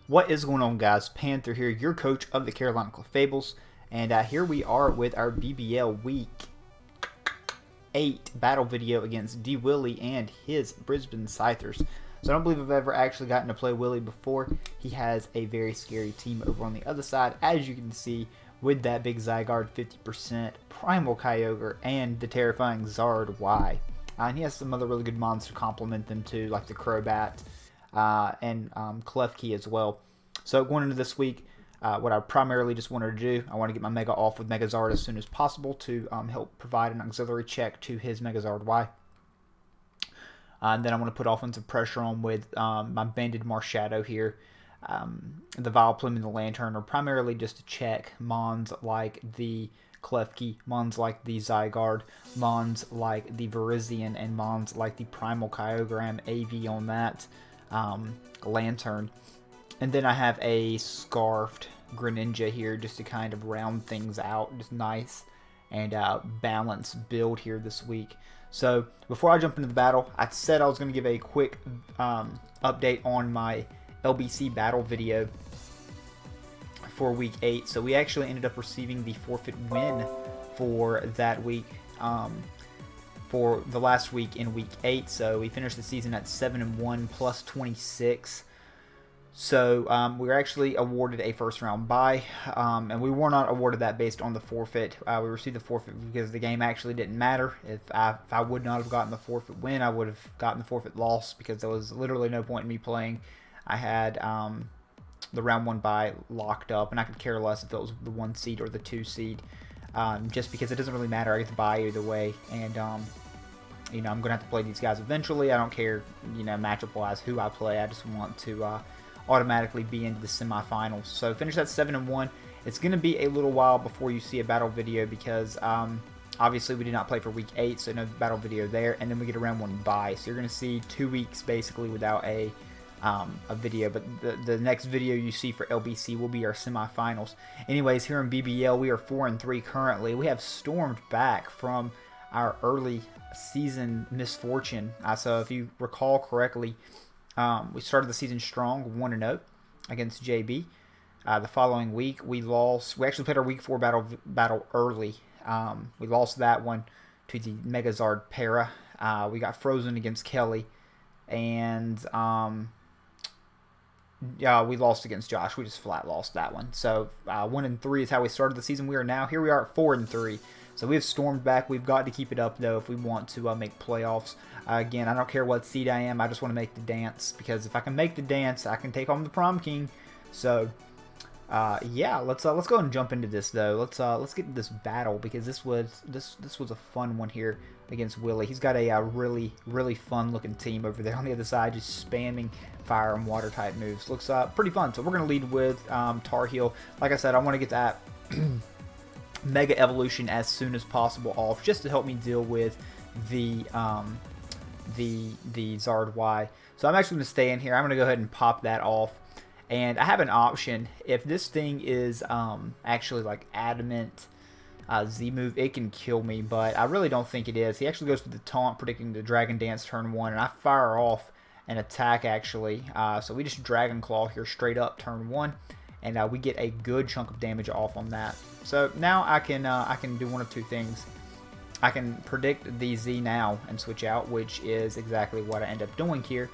What is going on, guys? Panther here, your coach of the Carolina Clefables, and here we are with our BBL Week 8 battle video against D. Willie and his Brisbane Scythers. So I don't believe I've ever actually gotten to play Willie before. He has a very scary team over on the other side, as you can see, with that big Zygarde 50%, Primal Kyogre, and the terrifying Zard Y. And he has some other really good mons to complement them too, like the Crobat, and Klefki as well. So going into this week, what I primarily just wanted to do, I want to get my Mega off with Megazard as soon as possible to help provide an auxiliary check to his Megazard Y. And then I want to put offensive pressure on with my Banded Marshadow here. The Vileplume and the Lantern are primarily just to check mons like the Klefki, mons like the Zygarde, mons like the Virizion, and mons like the Primal Kyogre. AV on that Lantern. And then I have a Scarfed Greninja here just to kind of round things out. Just nice and balanced build here this week. So before I jump into the battle, I said I was going to give a quick update on my LBC battle video for week 8. So we actually ended up receiving the forfeit win for that week, for the last week in week 8. So we finished the season at 7-1 plus 26. So we were actually awarded a first round bye, and we were not awarded that based on the forfeit. We received the forfeit because the game actually didn't matter. If I would not have gotten the forfeit win, I would have gotten the forfeit loss because there was literally no point in me playing. I had the round 1 bye locked up, and I could care less if it was the 1 seed or the 2 seed, just because it doesn't really matter. I get the bye either way, and you know, I'm gonna have to play these guys eventually. I don't care, you know, matchup wise who I play. I just want to automatically be into the semifinals. So finish at 7-1. It's going to be a little while before you see a battle video because obviously we did not play for week 8, so no battle video there. And then we get a round 1 bye, so you're going to see 2 weeks basically without a video. But the next video you see for LBC will be our semifinals. Anyways, here in BBL we are 4-3 currently. We have stormed back from our early season misfortune. So if you recall correctly, we started the season strong, 1-0 against JB. The following week, we lost. We actually played our week 4 battle early. We lost that one to the Megazard Para. We got frozen against Kelly, and yeah, we lost against Josh. We just flat lost that one. So 1-3 is how we started the season. We are at 4-3. So we have stormed back. We've got to keep it up, though, if we want to make playoffs. Again, I don't care what seed I am. I just want to make the dance, because if I can make the dance, I can take home the Prom King. So, yeah, let's go ahead and jump into this, though. Let's get into this battle, because this was a fun one here against Willie. He's got a really fun looking team over there on the other side, just spamming fire and water type moves. Looks pretty fun. So we're gonna lead with Tar Heel. Like I said, I want to get that Mega Evolution as soon as possible off, just to help me deal with the Zard Y. So I'm actually going to stay in here. I'm going to go ahead and pop that off. And I have an option. If this thing is actually like adamant Z move, it can kill me, but I really don't think it is. He actually goes for the taunt, predicting the Dragon Dance turn 1, and I fire off an attack actually. So we just Dragon Claw here straight up turn 1. And we get a good chunk of damage off on that. So now I can do one of two things. I can predict the Z now and switch out, which is exactly what I end up doing here.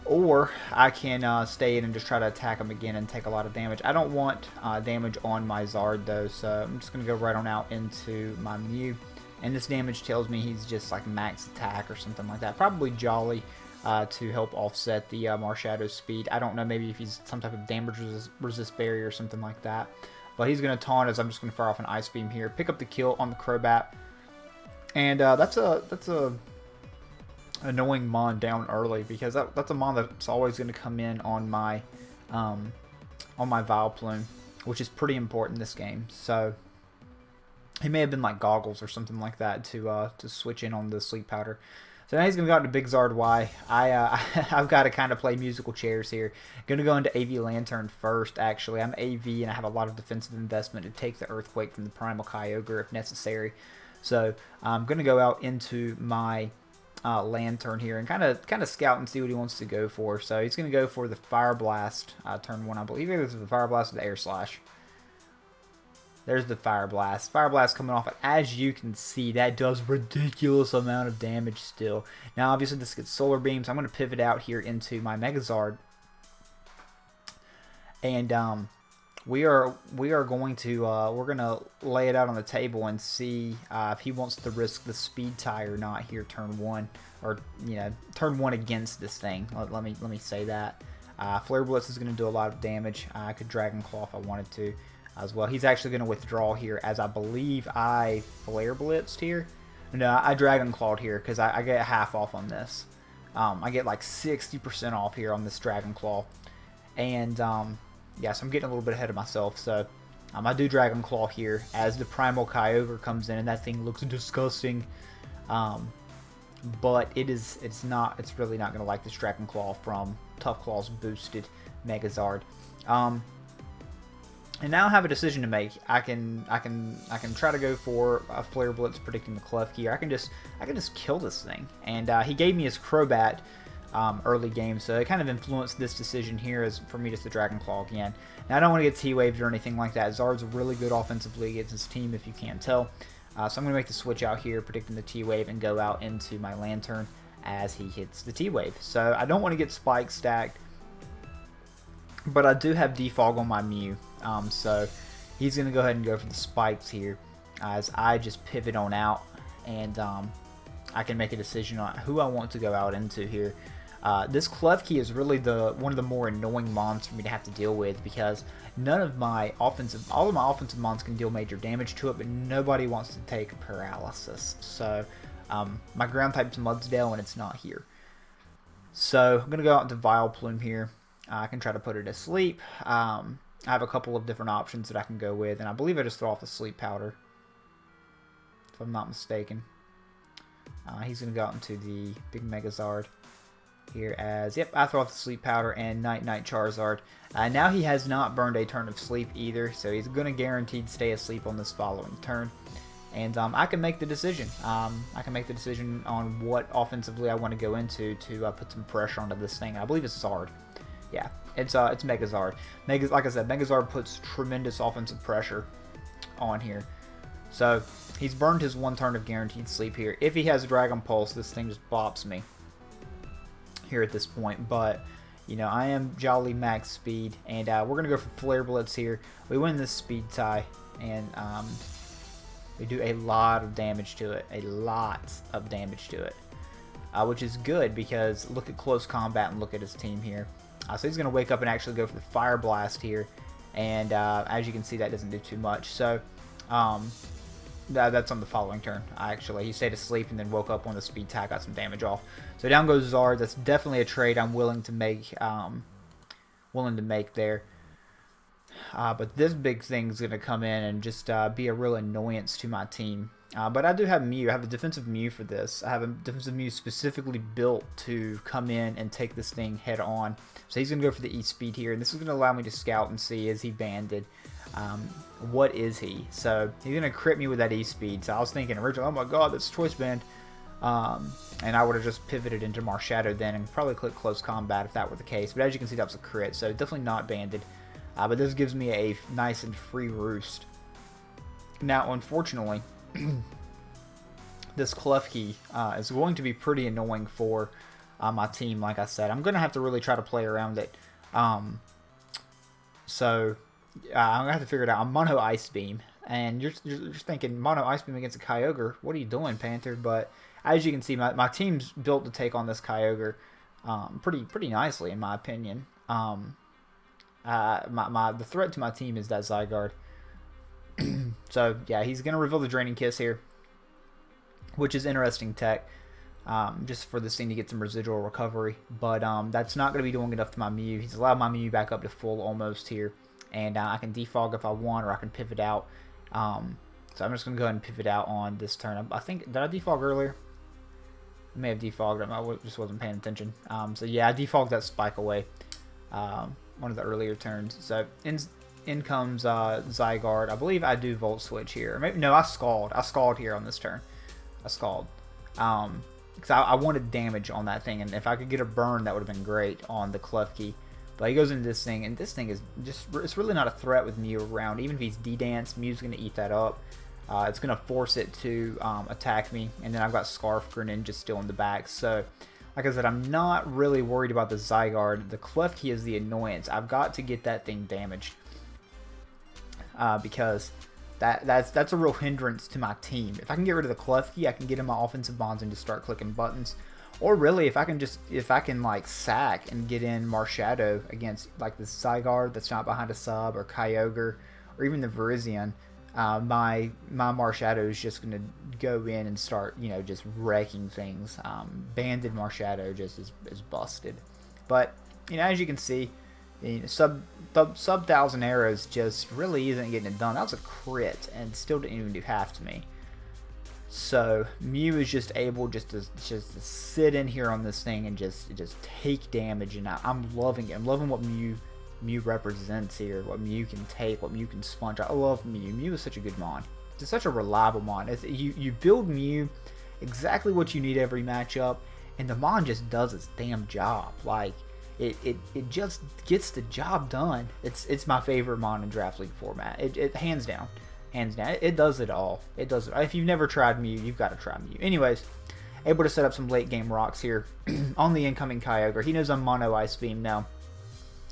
Or I can stay in and just try to attack him again and take a lot of damage. I don't want damage on my Zard though, so I'm just going to go right on out into my Mew. And this damage tells me he's just like max attack or something like that. Probably Jolly. To help offset the Marshadow's speed. I don't know, maybe if he's some type of damage resist barrier or something like that. But he's going to taunt us. I'm just going to fire off an Ice Beam here. Pick up the kill on the Crobat. And that's a annoying mon down early, because that's a mon that's always going to come in on my Vileplume, which is pretty important in this game. So he may have been like Goggles or something like that to switch in on the Sleep Powder. So now he's going to go out to Big Zard Y. I've got to kind of play musical chairs here. Going to go into AV Lantern first, actually. I'm AV, and I have a lot of defensive investment to take the Earthquake from the Primal Kyogre if necessary. So I'm going to go out into my Lantern here and kind of scout and see what he wants to go for. So he's going to go for the Fire Blast turn 1, I believe. Either the Fire Blast or the Air Slash. There's the Fire Blast. Fire Blast coming off. As you can see, that does ridiculous amount of damage still. Now, obviously, this gets Solar Beam, so I'm going to pivot out here into my Megazord. And we are going to lay it out on the table and see if he wants to risk the speed tie or not here turn 1, or turn 1 against this thing. Let me say that. Flare Blitz is going to do a lot of damage. I could Dragon Claw if I wanted to as well. He's actually going to withdraw here, as I believe I Flare Blitzed here. No, I Dragon Clawed here because I get half off on this. I get like 60% off here on this Dragon Claw, and yeah, so I'm getting a little bit ahead of myself. So I do Dragon Claw here as the Primal Kyogre comes in, and that thing looks disgusting. But it's really not going to like this Dragon Claw from Tough Claw's boosted Megazord. And now I have a decision to make. I can try to go for a Flare Blitz predicting the Klefki, or I can just kill this thing. And he gave me his Crobat early game, so it kind of influenced this decision here as for me just to Dragon Claw again. Now I don't want to get T-Waved or anything like that. Zard's really good offensively against his team, if you can't tell. So I'm going to make the switch out here, predicting the T-Wave, and go out into my Lantern as he hits the T-Wave. So I don't want to get Spike stacked, but I do have Defog on my Mew. So he's going to go ahead and go for the Spikes here as I just pivot on out, and I can make a decision on who I want to go out into here. This Klefki is really one of the more annoying mons for me to have to deal with, because all of my offensive mons can deal major damage to it, but nobody wants to take paralysis. So my ground type's Mudsdale, and it's not here. So I'm going to go out into Vileplume here. I can try to put it to sleep. I have a couple of different options that I can go with, and I believe I just throw off the Sleep Powder, if I'm not mistaken. He's going to go out into the big Megazord here as, yep, I throw off the Sleep Powder and Night Charizard. Now he has not burned a turn of sleep either, so he's going to guaranteed stay asleep on this following turn. And I can make the decision. I can make the decision on what offensively I want to go into to put some pressure onto this thing. I believe it's Zard. Yeah, it's Megazord. Like I said, Megazord puts tremendous offensive pressure on here. So he's burned his 1 turn of guaranteed sleep here. If he has Dragon Pulse, this thing just bops me here at this point. But I am jolly max speed, and we're gonna go for Flare Blitz here. We win this speed tie, and we do a lot of damage to it. Which is good, because look at close combat and look at his team here. So he's going to wake up and actually go for the Fire Blast here. And as you can see, that doesn't do too much. So that's on the following turn, actually. He stayed asleep and then woke up when the speed tie got some damage off. So down goes Zard. That's definitely a trade I'm willing to make there. But this big thing's going to come in and just be a real annoyance to my team. But I do have Mew. I have a defensive Mew for this. I have a defensive Mew specifically built to come in and take this thing head on. So he's going to go for the E-Speed here. And this is going to allow me to scout and see, is he banded? What is he? So he's going to crit me with that E-Speed. So I was thinking originally, oh my god, that's Choice Band. And I would have just pivoted into Marshadow then and probably click Close Combat if that were the case. But as you can see, that was a crit. So definitely not banded. But this gives me a nice and free roost. Now, unfortunately, this Klefki is going to be pretty annoying for my team. Like I said, I'm going to have to really try to play around it. So I'm going to have to figure it out. I'm Mono Ice Beam, and you're thinking Mono Ice Beam against a Kyogre. What are you doing, Panther? But as you can see, my team's built to take on this Kyogre pretty nicely, in my opinion. The threat to my team is that Zygarde. So yeah, he's gonna reveal the Draining Kiss here, which is interesting tech, just for this thing to get some residual recovery. But that's not gonna be doing enough to my Mew. He's allowed my Mew back up to full almost here, and I can defog if I want, or I can pivot out. So I'm just gonna go ahead and pivot out on this turn. I think, did I defog earlier? I may have defogged. I just wasn't paying attention. So yeah, I defogged that Spike away. One of the earlier turns. So in comes Zygarde. I believe I do Volt Switch here. Maybe, no, I Scald. I Scald here on this turn. I Scald. And because I wanted damage on that thing, and if I could get a burn, that would have been great on the Klefki. But he goes into this thing, and this thing is just, it's really not a threat with Mew around. Even if he's D-Dance, Mew's going to eat that up. It's going to force it to attack me, and then I've got Scarf Greninja still in the back. So, like I said, I'm not really worried about the Zygarde. The Klefki is the annoyance. I've got to get that thing damaged because that's a real hindrance to my team. If I can get rid of the Klefki, I can get in my offensive bonds and just start clicking buttons. Or really, if I can like sack and get in Marshadow against like the Zygarde that's not behind a sub, or Kyogre, or even the Virizion, my Marshadow is just gonna go in and start, you know, just wrecking things. Banded Marshadow just is busted. But you know, as you can see, you know, sub 1,000 arrows just really isn't getting it done. That was a crit and still didn't even do half to me. So Mew is just able just to sit in here on this thing and just take damage, and I'm loving it. I'm loving what Mew represents here, what Mew can take, what Mew can sponge. I love Mew. Mew is such a good mon. It's such a reliable mon. You build Mew exactly what you need every matchup, and the mon just does its damn job. Like it just gets the job done. It's my favorite mon in Draft League format. It hands down. Hands down. It does it all. It does it all. If you've never tried Mew, you've got to try Mew. Anyways, able to set up some late game rocks here on the incoming Kyogre. He knows I'm mono Ice Beam now,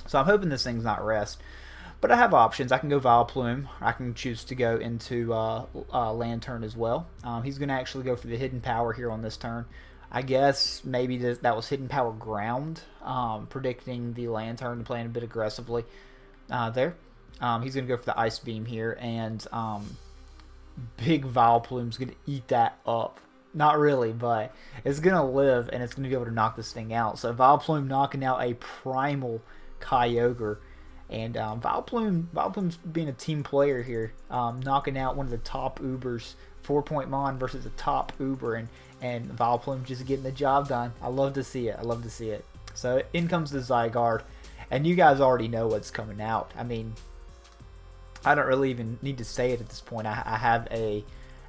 so I'm hoping this thing's not rest. But I have options. I can go Vileplume. I can choose to go into Lantern as well. He's going to actually go for the Hidden Power here on this turn. I guess maybe that was Hidden Power Ground, predicting the Lantern and playing a bit aggressively there. He's going to go for the Ice Beam here, and big Vileplume's going to eat that up. Not really, but it's going to live, and it's going to be able to knock this thing out. So Vileplume knocking out a primal Kyogre, and Vileplume's being a team player here, knocking out one of the top Ubers, 4-point Mon versus a top Uber, and Vileplume just getting the job done. I love to see it. I love to see it. So in comes the Zygarde, and you guys already know what's coming out. I mean, I don't really even need to say it at this point. I have a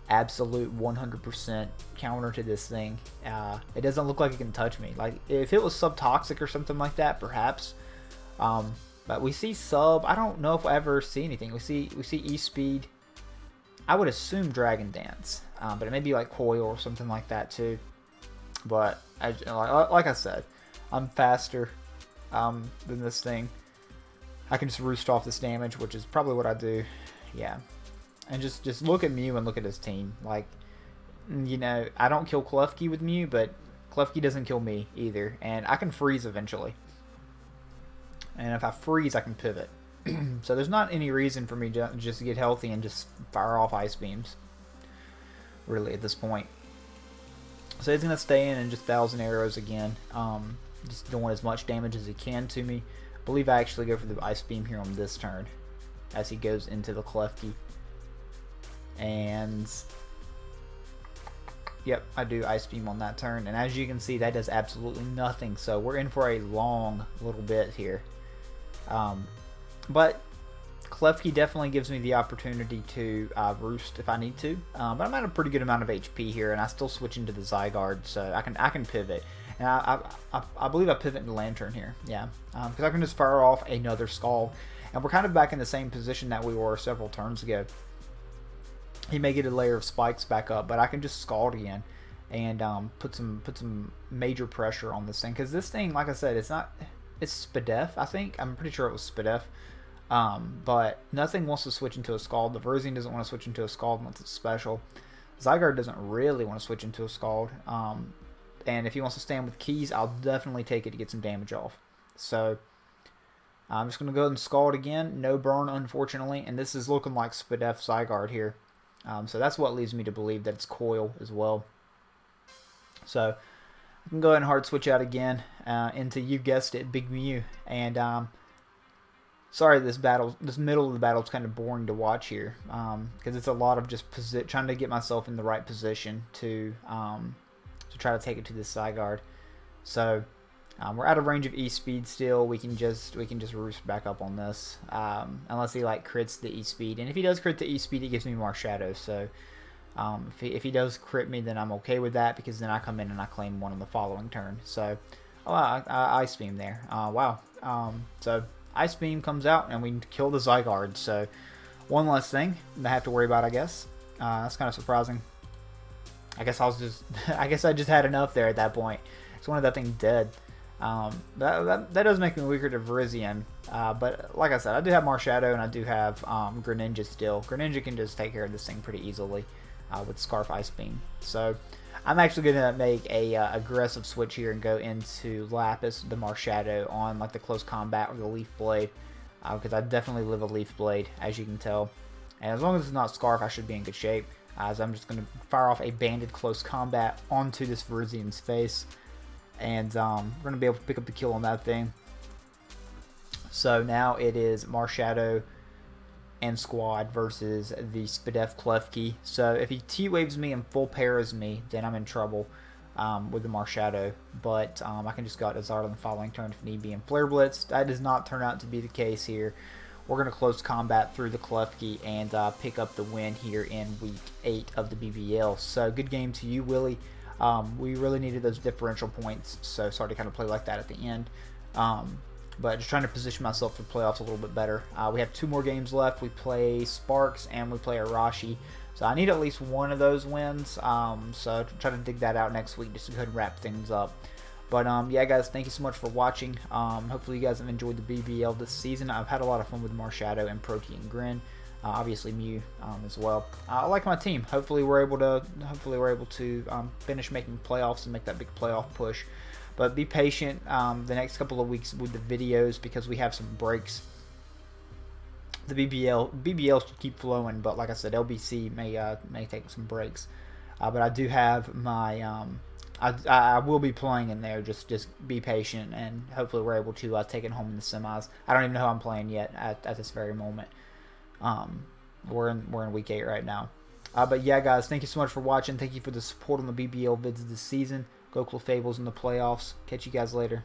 absolute 100% counter to this thing. It doesn't look like it can touch me. Like if it was Subtoxic or something like that, perhaps. But we see Sub. I don't know if I ever see anything. We see E-Speed. I would assume Dragon Dance, but it may be like Coil or something like that too. But like I said, I'm faster than this thing. I can just roost off this damage, which is probably what I do. Yeah. And just look at Mew and look at his team. Like, you know, I don't kill Klefki with Mew, but Klefki doesn't kill me either. And I can freeze eventually. And if I freeze, I can pivot. So there's not any reason for me to just get healthy and just fire off Ice Beams, really, at this point. So he's going to stay in and just 1,000 arrows again. Just doing as much damage as he can to me. I believe I actually go for the Ice Beam here on this turn as he goes into the Klefki. And yep, I do Ice Beam on that turn. And as you can see, that does absolutely nothing. So we're in for a long little bit here. But Klefki definitely gives me the opportunity to roost if I need to. But I'm at a pretty good amount of HP here, and I still switch into the Zygarde, so I can pivot. And I believe I pivot into Lantern here, yeah, because I can just fire off another Scald, and we're kind of back in the same position that we were several turns ago. He may get a layer of spikes back up, but I can just Scald again and put some major pressure on this thing, because this thing, like I said, it's Spadef. I think I'm pretty sure it was Spadef. But nothing wants to switch into a Scald. The Virizion doesn't want to switch into a Scald unless it's special. Zygarde doesn't really want to switch into a Scald. And if he wants to stand with keys, I'll definitely take it to get some damage off. So I'm just going to go ahead and Scald again. No burn, unfortunately. And this is looking like Spadef Zygarde here. So that's what leads me to believe that it's Coil as well. So I can go ahead and hard switch out again into, you guessed it, Big Mew. And sorry, this middle of the battle is kind of boring to watch here, because it's a lot of just trying to get myself in the right position to try to take it to this Zygarde. So we're out of range of E-Speed still. We can just roost back up on this, unless he like crits the E-Speed. And if he does crit the E-Speed, it gives me more Shadow. So If he does crit me, then I'm okay with that, because then I come in and I claim one on the following turn. So, oh, I Ice Beam there. Wow. So Ice Beam comes out and we kill the Zygarde. So one less thing I have to worry about, I guess. That's kind of surprising. I guess I guess I just had enough there at that point. It's one of that thing dead. That does make me weaker to Virizion. But like I said, I do have Marshadow and I do have Greninja still. Greninja can just take care of this thing pretty easily with Scarf Ice Beam. So I'm actually going to make a aggressive switch here and go into Lapis, the Marshadow, on like the close combat with the Leaf Blade. Because I definitely live a Leaf Blade, as you can tell. And as long as it's not Scarf, I should be in good shape. So I'm just going to fire off a Banded Close Combat onto this Virizion's face. And we're going to be able to pick up the kill on that thing. So now it is Marshadow and Squad versus the Spadef Klefki. So if he T-Waves me and full pairs me, then I'm in trouble with the Marshadow. But I can just go out to Zard on the following turn if need be and Flare Blitz. That does not turn out to be the case here. We're going to close combat through the Klefki and pick up the win here in Week 8 of the BBL. So good game to you, Willie. We really needed those differential points, so sorry to kind of play like that at the end. But just trying to position myself for playoffs a little bit better. We have 2 more games left. We play Sparks and we play Arashi. So I need at least one of those wins. So try to dig that out next week just to go ahead and wrap things up. But yeah, guys, thank you so much for watching. Hopefully you guys have enjoyed the BBL this season. I've had a lot of fun with Marshadow and Protean Grin. Obviously Mew as well. I like my team. Hopefully we're able to finish making playoffs and make that big playoff push. But be patient the next couple of weeks with the videos because we have some breaks. The BBL should keep flowing, but like I said, LBC may take some breaks. But I do have my I will be playing in there. Just be patient, and hopefully we're able to take it home in the semis. I don't even know who I'm playing yet at this very moment. We're in week 8 right now. But yeah, guys, thank you so much for watching. Thank you for the support on the BBL vids this season. Go Clefables in the playoffs. Catch you guys later.